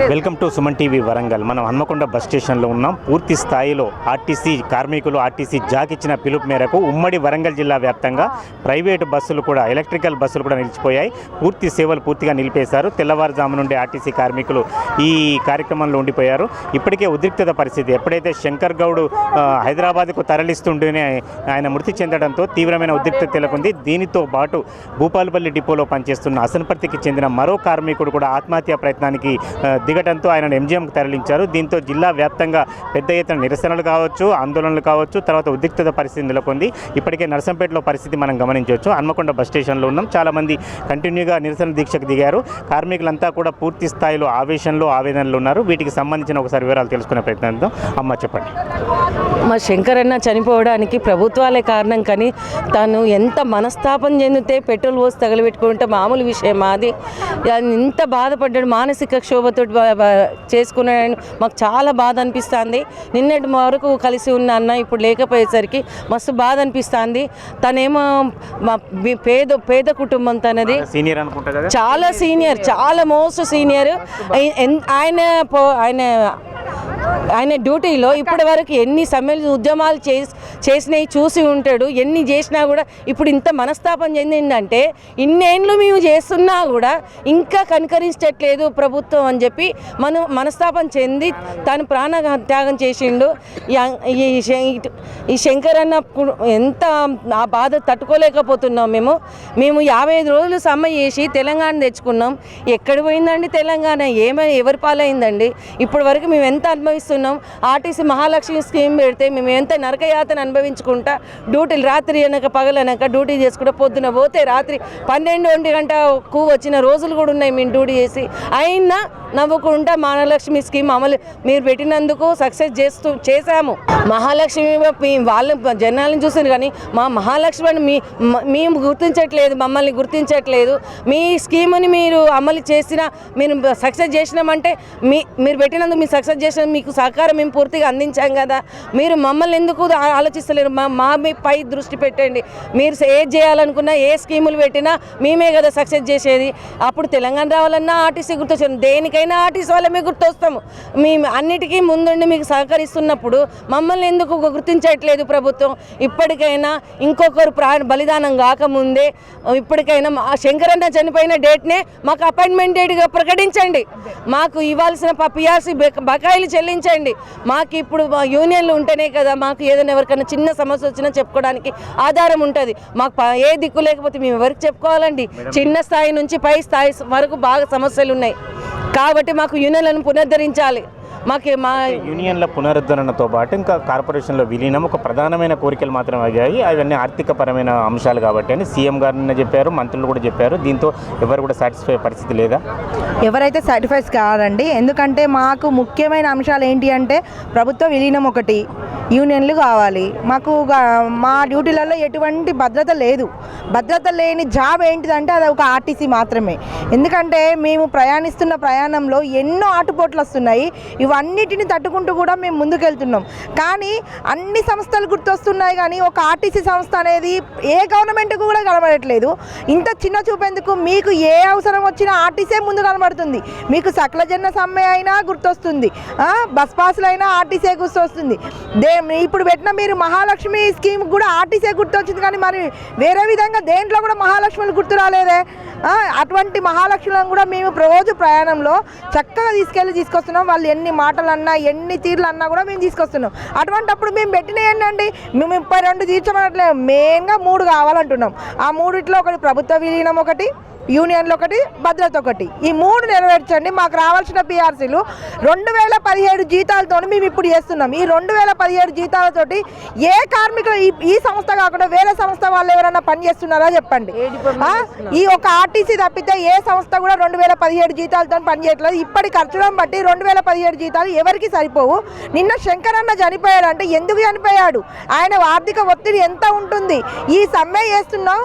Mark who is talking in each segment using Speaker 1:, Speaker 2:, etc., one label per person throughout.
Speaker 1: Welcome to Suman TV Warangal. మనం Hanamkonda bus స్టేషన్లో ఉన్నాం. పూర్తి స్థాయిలో ఆర్టీసీ కార్మికులు ఆర్టీసీ జాక్ ఇచ్చిన పిలుపు మేరకు ఉమ్మడి వరంగల్ జిల్లా వ్యాప్తంగా ప్రైవేటు బస్సులు కూడా ఎలక్ట్రికల్ బస్సులు కూడా నిలిచిపోయాయి. పూర్తి సేవలు పూర్తిగా నిలిపేశారు. తెల్లవారుజాము నుండి ఆర్టీసీ కార్మికులు ఈ కార్యక్రమంలో ఉండిపోయారు. ఇప్పటికే ఉద్రిక్తత పరిస్థితి. ఎప్పుడైతే శంకర్ గౌడ్ హైదరాబాద్కు తరలిస్తుంటేనే ఆయన మృతి చెందడంతో తీవ్రమైన ఉద్రిక్తత నెలకొంది. దీనితో పాటు భూపాలపల్లి డిపోలో పనిచేస్తున్న అసన్పర్తికి చెందిన మరో కార్మికుడు కూడా ఆత్మహత్యా ప్రయత్నానికి దిగటంతో ఆయన ఎంజీఎంకు తరలించారు. దీంతో జిల్లా వ్యాప్తంగా పెద్ద ఎత్తున నిరసనలు కావచ్చు, ఆందోళనలు కావచ్చు, తర్వాత ఉద్రిక్తత పరిస్థితి నెలకొంది. ఇప్పటికే నర్సంపేటలో పరిస్థితి మనం గమనించవచ్చు. హన్మకొండ బస్ స్టేషన్లో ఉన్నాం. చాలామంది కంటిన్యూగా నిరసన దీక్షకు దిగారు. కార్మికులంతా కూడా పూర్తి స్థాయిలో ఆవేశంలో ఆవేదనలు ఉన్నారు. వీటికి సంబంధించిన ఒకసారి వివరాలు తెలుసుకునే ప్రయత్నంతో అమ్మ చెప్పండి.
Speaker 2: మా శంకరన్న చనిపోవడానికి ప్రభుత్వాలే కారణం, కానీ తను ఎంత మనస్తాపం చెందితే పెట్రోల్ పోసి తగలబెట్టుకుంటే మామూలు విషయం అది. ఎంత బాధపడ్డాడు, మానసిక క్షోభతో చేసుకున్నాడని మాకు చాలా బాధ అనిపిస్తుంది. నిన్నటి వరకు కలిసి ఉన్న అన్న ఇప్పుడు లేకపోయేసరికి మస్తు బాధ అనిపిస్తుంది. తనేమో పేద కుటుంబం తనది, చాలా సీనియర్, చాలా మోస్ట్ సీనియర్. ఆయన డ్యూటీలో ఇప్పటి వరకు ఎన్ని సమ్మెలు ఉద్యమాలు చేసినవి చూసి ఉంటాడు. ఎన్ని చేసినా కూడా ఇప్పుడు ఇంత మనస్తాపం చెందిందంటే ఇన్నేళ్ళు మేము చేస్తున్నా కూడా ఇంకా కనికరించట్లేదు ప్రభుత్వం అని చెప్పి మనస్తాపం చెంది తను ప్రాణ త్యాగం చేసిండు. ఈ శంకరన్న ఎంత ఆ బాధ తట్టుకోలేకపోతున్నాం. మేము 55 రోజులు సమ్మె చేసి తెలంగాణ తెచ్చుకున్నాం. ఎక్కడ పోయిందండి తెలంగాణ? ఎవరి పాలైందండి? ఇప్పటి వరకు మేము ఎంత అనుభవిస్తున్నాం. ఆర్టీసీ మహాలక్ష్మి స్కీమ్ పెడితే మేము ఎంత నరకయాతన అనుభవించుకుంటా డ్యూటీలు రాత్రి అనక పగలనక డ్యూటీ చేసుకుంటా పొద్దున పోతే రాత్రి 12-1 గంటకు వచ్చిన రోజులు కూడా ఉన్నాయి మేము డ్యూటీ చేసి. అయినా నవ్వుకుంటా మహాలక్ష్మి స్కీమ్ అమలు మీరు పెట్టినందుకు సక్సెస్ చేశాము. మహాలక్ష్మి వాళ్ళ జనాలను చూసారు కానీ మా మహాలక్ష్మిని మేము గుర్తించట్లేదు, మమ్మల్ని గుర్తించట్లేదు. మీ స్కీముని మీరు అమలు చేసినా మీరు సక్సెస్ చేసినామంటే మీరు పెట్టినందుకు మీరు సక్సెస్ చేసిన మీకు సహకారం మేము పూర్తిగా అందించాం కదా. మీరు మమ్మల్ని ఎందుకు ఆలోచిస్తలేరు? మా పై దృష్టి పెట్టండి. మీరు ఏది చేయాలనుకున్నా, ఏ స్కీములు పెట్టినా మేమే కదా సక్సెస్ చేసేది. అప్పుడు తెలంగాణ రావాలన్నా ఆర్టీసీ గుర్తొచ్చాము, దేనికైనా ఆర్టీసీ వాళ్ళమే గుర్తొస్తాము. మేము అన్నిటికీ ముందుండి మీకు సహకరిస్తున్నప్పుడు మమ్మల్ని ఎందుకు గుర్తించట్లేదు ప్రభుత్వం? ఇప్పటికైనా ఇంకొకరు బలిదానం కాకముందే ఇప్పటికైనా శంకరన్న చనిపోయిన డేట్నే మాకు అపాయింట్మెంట్ డేట్గా ప్రకటించండి. మాకు ఇవ్వాల్సిన పిఆర్సీ బకాయిలు చెల్లించండి. మాకు ఇప్పుడు యూనియన్లు ఉంటేనే కదా మాకు ఏదైనా ఎవరికైనా చిన్న సమస్య వచ్చినా చెప్పుకోవడానికి ఆధారం ఉంటుంది. మాకు ఏ దిక్కు లేకపోతే మేము ఎవరికి చెప్పుకోవాలండి? చిన్న స్థాయి నుంచి పై స్థాయి వరకు బాగా సమస్యలు ఉన్నాయి. కాబట్టి మాకు యూనియన్లను పునరుద్ధరించాలి. మా
Speaker 1: యూనియన్ల పునరుద్ధరణతో పాటు ఇంకా కార్పొరేషన్లో విలీనం ఒక ప్రధానమైన కోరికలు మాత్రమే అయ్యాయి. అవన్నీ ఆర్థిక పరమైన అంశాలు కాబట్టి అని సీఎం గారు చెప్పారు, మంత్రులు కూడా చెప్పారు. దీంతో ఎవరు కూడా సాటిస్ఫై పరిస్థితి లేదా?
Speaker 3: ఎవరైతే సాటిస్ఫైస్ కాదండి. ఎందుకంటే మాకు ముఖ్యమైన అంశాలు ఏంటి అంటే ప్రభుత్వ విలీనం ఒకటి, యూనియన్లు కావాలి. మాకు మా డ్యూటీలలో ఎటువంటి భద్రత లేదు. భద్రత లేని జాబ్ ఏంటిదంటే అది ఒక ఆర్టీసీ మాత్రమే. ఎందుకంటే మేము ప్రయాణిస్తున్న ప్రయాణంలో ఎన్నో ఆటుపోట్లు వస్తున్నాయి. ఇవన్నిటిని తట్టుకుంటూ కూడా మేము ముందుకెళ్తున్నాం. కానీ అన్ని సంస్థలు గుర్తొస్తున్నాయి కానీ ఒక ఆర్టీసీ సంస్థ అనేది ఏ గవర్నమెంట్కు కూడా కనబడట్లేదు. ఇంత చిన్న చూపేందుకు మీకు ఏ అవసరం వచ్చినా ఆర్టీసీ ముందు కనబడుతుంది. మీకు సకలజన సమ్మె అయినా గుర్తొస్తుంది, బస్ పాసులు అయినా ఆర్టీసీ గుర్తొస్తుంది. ఇప్పుడు పెట్టిన మీరు మహాలక్ష్మి స్కీమ్ కూడా ఆర్టీసీ గుర్తొచ్చింది, కానీ మరి వేరే విధంగా దేంట్లో కూడా మహాలక్ష్మిలు గుర్తు రాలేదే. అటువంటి మహాలక్ష్ములను కూడా మేము రోజు ప్రయాణంలో చక్కగా తీసుకొస్తున్నాం. వాళ్ళు ఎన్ని మాటలు అన్నా, ఎన్ని తీర్లు అన్నా కూడా మేము తీసుకొస్తున్నాం. అటువంటిప్పుడు మేము పెట్టిన ఏంటండి, మేము 32 తీర్చమనట్లేదు, మెయిన్గా 3 కావాలంటున్నాం. ఆ 3లో ఒకటి ప్రభుత్వ విలీనం, ఒకటి యూనియన్లు, ఒకటి భద్రత, ఒకటి. ఈ 3 నెరవేర్చండి. మాకు రావాల్సిన పిఆర్సీలు 2017 జీతాలతో మేము ఇప్పుడు చేస్తున్నాం. ఈ 2017 జీతాలతోటి ఏ కార్మికులు ఈ సంస్థ కాకుండా వేరే సంస్థ వాళ్ళు ఎవరైనా పని చేస్తున్నారా చెప్పండి. ఈ ఒక ఆర్టీసీ తప్పితే ఏ సంస్థ కూడా 2017 జీతాలతో పని చేయట్లేదు. ఇప్పటి ఖర్చులను బట్టి 2017 జీతాలు ఎవరికి సరిపోవు. నిన్న శంకరన్న చనిపోయాడంటే ఎందుకు చనిపోయాడు? ఆయన ఆర్థిక ఒత్తిడి ఎంత ఉంటుంది? ఈ సమ్మె చేస్తున్నాం.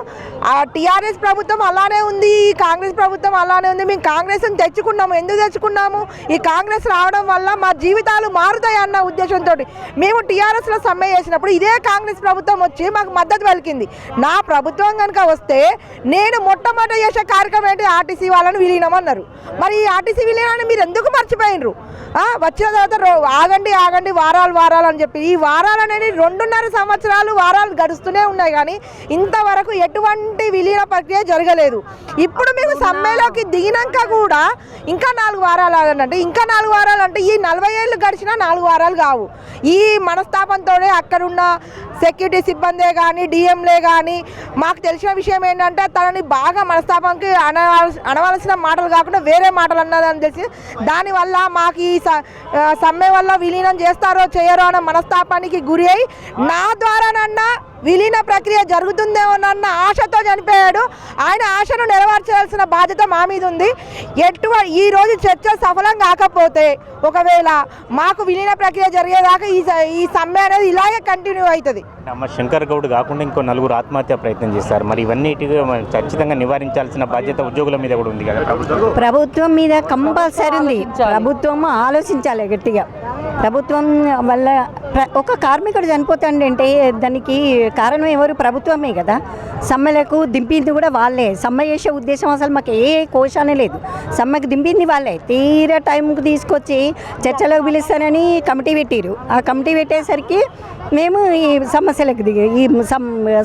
Speaker 3: టీఆర్ఎస్ ప్రభుత్వం అలానే ఉంది, కాంగ్రెస్ ప్రభుత్వం అలానే ఉంది. మేము కాంగ్రెస్ని తెచ్చుకున్నాము. ఎందుకు తెచ్చుకున్నాము? ఈ కాంగ్రెస్ రావడం వల్ల మా జీవితాలు మారుతాయి అన్న ఉద్దేశంతో మేము టీఆర్ఎస్లో సమ్మె చేసినప్పుడు ఇదే కాంగ్రెస్ ప్రభుత్వం వచ్చి మాకు మద్దతు పలికింది. నా ప్రభుత్వం కనుక వస్తే నేను మొట్టమొదటి చేసే కార్యక్రమం ఏంటి? ఆర్టీసీ వాళ్ళని విలీనం అన్నారు. మరి ఈ ఆర్టీసీ విలీనాన్ని మీరు ఎందుకు మర్చిపోయినరు? వచ్చిన తర్వాత ఆగండి వారాలు అని చెప్పి ఈ వారాలు అనేది 2.5 సంవత్సరాలు వారాలు గడుస్తూనే ఉన్నాయి, కానీ ఇంతవరకు ఎటువంటి విలీన ప్రక్రియ జరగలేదు. ఇప్పుడు మేము సమ్మెలోకి దిగినాక కూడా ఇంకా 4 వారాలు ఆగండి. ఇంకా 4 వారాలు అంటే ఈ 40 ఏళ్ళు గడిచినా 4 వారాలు కావు. ఈ మనస్తాపంతోనే అక్కడున్న సెక్యూరిటీ సిబ్బందే కానీ డిఎంలే కానీ మాకు తెలిసిన విషయం ఏంటంటే తనని బాగా మనస్తాపానికి అనవలసిన మాటలు కాకుండా వేరే మాటలు అన్నదని తెలిసి దానివల్ల మాకు ఈ సమ్మె వల్ల విలీనం చేస్తారో చేయరో అన్న మనస్తాపానికి గురి అయి నా ద్వారానన్నా విలీన ప్రక్రియ జరుగుతుందేమోనన్న ఆశతో చనిపోయాడు. ఆయన ఆశను నెరవేర్చాల్సిన బాధ్యత మా మీద ఉంది. ఈ రోజు చర్చ సఫలం కాకపోతే ఒకవేళ మాకు విలీన ప్రక్రియ జరిగేదాకా ఈ సమ్మె అనేది ఇలాగే కంటిన్యూ అవుతుంది.
Speaker 1: అమ్మ శంకర్ గౌడ్ కాకుండా ఇంకో 4 ఆత్మహత్య ప్రయత్నం చేస్తారు. మరి ఇవన్నీ ఖచ్చితంగా నివారించాల్సిన బాధ్యత ఉద్యోగుల మీద కూడా ఉంది కదా
Speaker 4: ప్రభుత్వం మీద కంపల్సరీ ఉంది. ప్రభుత్వం ఆలోచించాలి గట్టిగా. ప్రభుత్వం వల్ల ఒక కార్మికుడు చనిపోతాడంటే దానికి కారణం ఎవరు? ప్రభుత్వమే కదా. సమ్మెలకు దింపింది కూడా వాళ్ళే. సమ్మె చేసే ఉద్దేశం అసలు మాకు ఏ కోశానే లేదు. సమ్మెకు దింపింది వాళ్ళే. తీరా టైంకి తీసుకొచ్చి చర్చలకు పిలుస్తానని కమిటీ పెట్టారు. ఆ కమిటీ పెట్టేసరికి మేము ఈ సమస్యలకు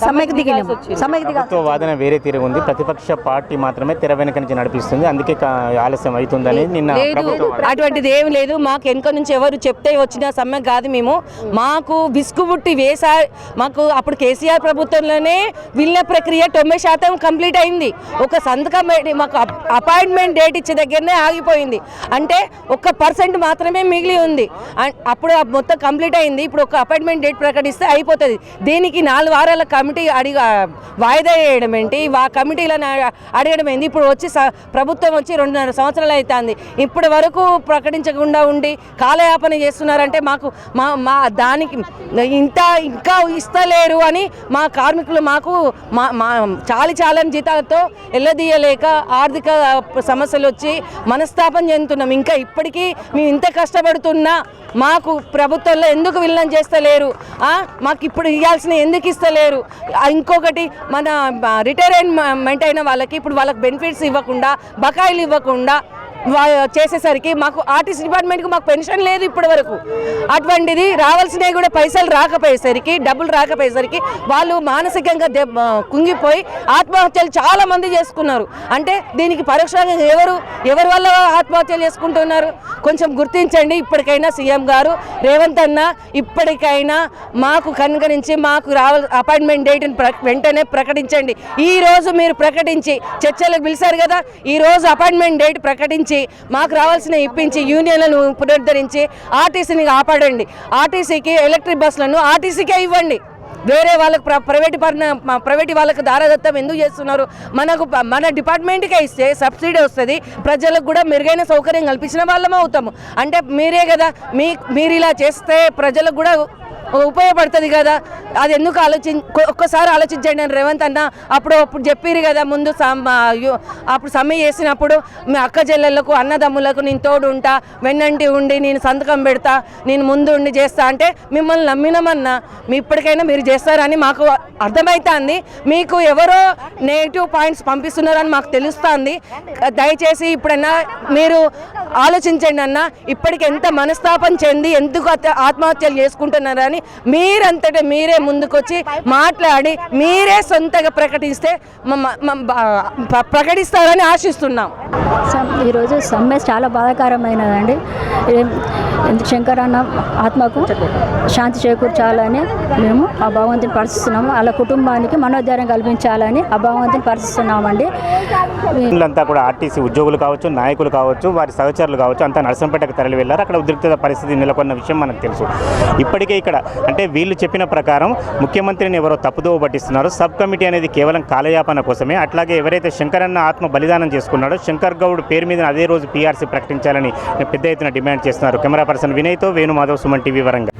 Speaker 4: సమ్మెకు దిగినాము.
Speaker 1: ప్రభుత్వ వాదన వేరే తీరు ఉంది. ప్రతిపక్ష పార్టీ మాత్రమే తెర వెనక నుంచి నడిపిస్తుంది, అందుకే ఆలస్యం అవుతుందని నిన్న
Speaker 2: అటువంటిది ఏమి లేదు. మాకు వెనుక నుంచి ఎవరు చెప్తే వచ్చిన సమ్మె కాదు. మాకు విసుగుబుట్టి మాకు అప్పుడు కేసీఆర్ ప్రభుత్వంలోనే విలీన ప్రక్రియ 90% కంప్లీట్ అయింది. ఒక సంతకం మాకు అపాయింట్మెంట్ డేట్ ఇచ్చే దగ్గరనే ఆగిపోయింది. అంటే 1% మాత్రమే మిగిలి ఉంది. అప్పుడు మొత్తం కంప్లీట్ అయింది. ఇప్పుడు ఒక అపాయింట్మెంట్ డేట్ ప్రకటిస్తే అయిపోతుంది. దీనికి 4 వారాల కమిటీ వాయిదా వేయడం ఏంటి? కమిటీలను అడగడం ఏంటి? ఇప్పుడు వచ్చి ప్రభుత్వం వచ్చి 2.5 సంవత్సరాలు అవుతుంది. ఇప్పటి వరకు ప్రకటించకుండా ఉండి కాలయాపన చేస్తున్నారంటే మాకు దానికి ఇంకా ఇస్తలేరు అని మా కార్మికులు మాకు చాలా జీతాలతో ఎల్లదీయలేక ఆర్థిక సమస్యలు వచ్చి మనస్తాపం చెందుతున్నాం. ఇంకా ఇప్పటికీ మేము ఇంత కష్టపడుతున్నా మాకు ప్రభుత్వంలో ఎందుకు విలీనం చేస్తలేరు? మాకు ఇప్పుడు ఇవ్వాల్సిన ఎందుకు ఇస్తలేరు? ఇంకొకటి మన రిటైర్మెంట్ అయిన వాళ్ళకి ఇప్పుడు వాళ్ళకి బెనిఫిట్స్ ఇవ్వకుండా బకాయిలు ఇవ్వకుండా చేసేసరికి మాకు ఆర్టీసీ డిపార్ట్మెంట్కి మాకు పెన్షన్ లేదు ఇప్పటి వరకు. అటువంటిది రావాల్సినవి కూడా పైసలు రాకపోయేసరికి, డబ్బులు రాకపోయేసరికి వాళ్ళు మానసికంగా కుంగిపోయి ఆత్మహత్యలు చాలా మంది చేసుకున్నారు. అంటే దీనికి పరోక్షంగా ఎవరి వల్ల ఆత్మహత్యలు చేసుకుంటున్నారు? కొంచెం గుర్తించండి. ఇప్పటికైనా సీఎం గారు రేవంత్ అన్న ఇప్పటికైనా మాకు కనుగరించి మాకు అపాయింట్మెంట్ డేట్ని వెంటనే ప్రకటించండి. ఈ రోజు మీరు ప్రకటించి చర్చలకు పిలిచారు కదా, ఈ రోజు అపాయింట్మెంట్ డేట్ ప్రకటించి మాకు రావాల్సిన ఇప్పించి యూనియన్లను పునరుద్ధరించి ఆర్టీసీని కాపాడండి. ఆర్టీసీకి ఎలక్ట్రిక్ బస్సులను ఆర్టీసీకే ఇవ్వండి. వేరే వాళ్ళకు ప్రైవేట్ వాళ్ళకు దారాదత్తం ఎందుకు చేస్తున్నారు? మన డిపార్ట్మెంట్కే ఇస్తే సబ్సిడీ వస్తుంది, ప్రజలకు కూడా మెరుగైన సౌకర్యం కల్పించిన వాళ్ళమే అవుతాము. అంటే మీరే కదా మీరు ఇలా చేస్తే ప్రజలకు కూడా ఉపయోగపడుతుంది కదా. అది ఎందుకు ఒక్కసారి ఆలోచించండి అని రేవంత్ అన్న అప్పుడు చెప్పారు కదా. ముందు అప్పుడు సమ్మె చేసినప్పుడు మీ అక్క చెల్లెళ్ళకు అన్నదమ్ములకు నేను తోడు ఉంటా, వెన్నంటి ఉండి నేను సంతకం పెడతా, నేను ముందు ఉండి చేస్తా అంటే మిమ్మల్ని నమ్మినామన్నా. ఇప్పటికైనా మీరు చేస్తారని మాకు అర్థమవుతుంది. మీకు ఎవరో నెగిటివ్ పాయింట్స్ పంపిస్తున్నారని మాకు తెలుస్తుంది. దయచేసి ఇప్పుడన్నా మీరు ఆలోచించండి అన్న. ఇప్పటికి ఎంత మనస్తాపం చెంది ఎందుకు ఆత్మహత్యలు చేసుకుంటున్నారని మీరంతటా మీరే ముందుకొచ్చి మాట్లాడి మీరే సొంతగా ప్రకటిస్తారని ఆశిస్తున్నాం.
Speaker 4: ఈరోజు సమ్మె చాలా బాధాకరమైనదండి. శంకర్ అన్న ఆత్మకు శాంతి చేకూర్చాలని మేము ఆ భగవంతుని ప్రార్థిస్తున్నాము. వాళ్ళ కుటుంబానికి మనోధైర్యం కల్పించాలని ఆ భగవంతుని ప్రార్థిస్తున్నామండి.
Speaker 1: వీళ్ళంతా కూడా ఆర్టీసీ ఉద్యోగులు కావచ్చు, నాయకులు కావచ్చు, వారి సహచరులు కావచ్చు, అంతా నర్సంపేటకు తరలి వెళ్ళారు. అక్కడ ఉద్రిక్తత పరిస్థితి నెలకొన్న విషయం మనకు తెలుసు. ఇప్పటికే ఇక్కడ అంటే వీళ్ళు చెప్పిన ప్రకారం ముఖ్యమంత్రిని ఎవరో తప్పుదోవ పట్టిస్తున్నారు. సబ్ కమిటీ అనేది కేవలం కాలయాపన కోసమే. అట్లాగే ఎవరైతే శంకర్ అన్న ఆత్మ బలిదానం చేసుకున్నాడో శంకర్ గౌడ్ పేరు మీద అదే రోజు పీఆర్సీ ప్రకటించాలని పెద్ద ఎత్తున డిమాండ్ చేస్తున్నారు. కెమెరా పర్సన్ వినయ్తో వేణుమాధవ్, సుమన్ టీవీ, వరంగల్.